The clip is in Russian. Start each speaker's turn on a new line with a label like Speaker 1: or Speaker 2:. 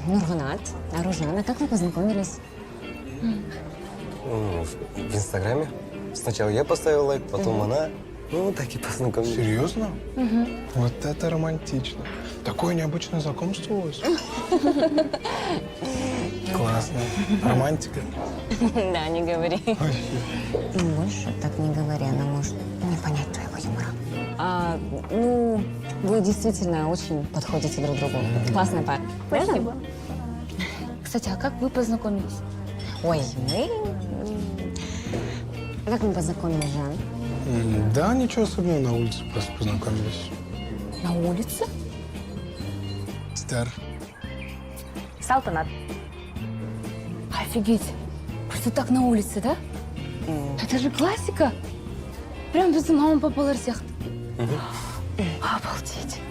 Speaker 1: Нурганат, Аружана, как вы познакомились?
Speaker 2: В Инстаграме. Сначала я поставил лайк, потом она. Ну, так и познакомились.
Speaker 3: Серьезно? Вот это романтично. Такое необычное знакомство у вас. Классно. Романтика.
Speaker 1: Да, не говори.
Speaker 3: Вообще.
Speaker 1: Им больше так не говори, она может не понять твоего юмора. Ну, вы действительно очень подходите друг другу. Классная пара.
Speaker 4: Спасибо. Кстати, а как вы познакомились?
Speaker 1: Ой, мы... Как мы познакомились, Жан?
Speaker 3: Да, ничего особенного, на улице просто познакомились.
Speaker 4: На улице?
Speaker 3: Стар.
Speaker 4: Салтанат. Офигеть. Просто так на улице, да? Это же классика. Прям без мамы по поларсях. Обалдеть.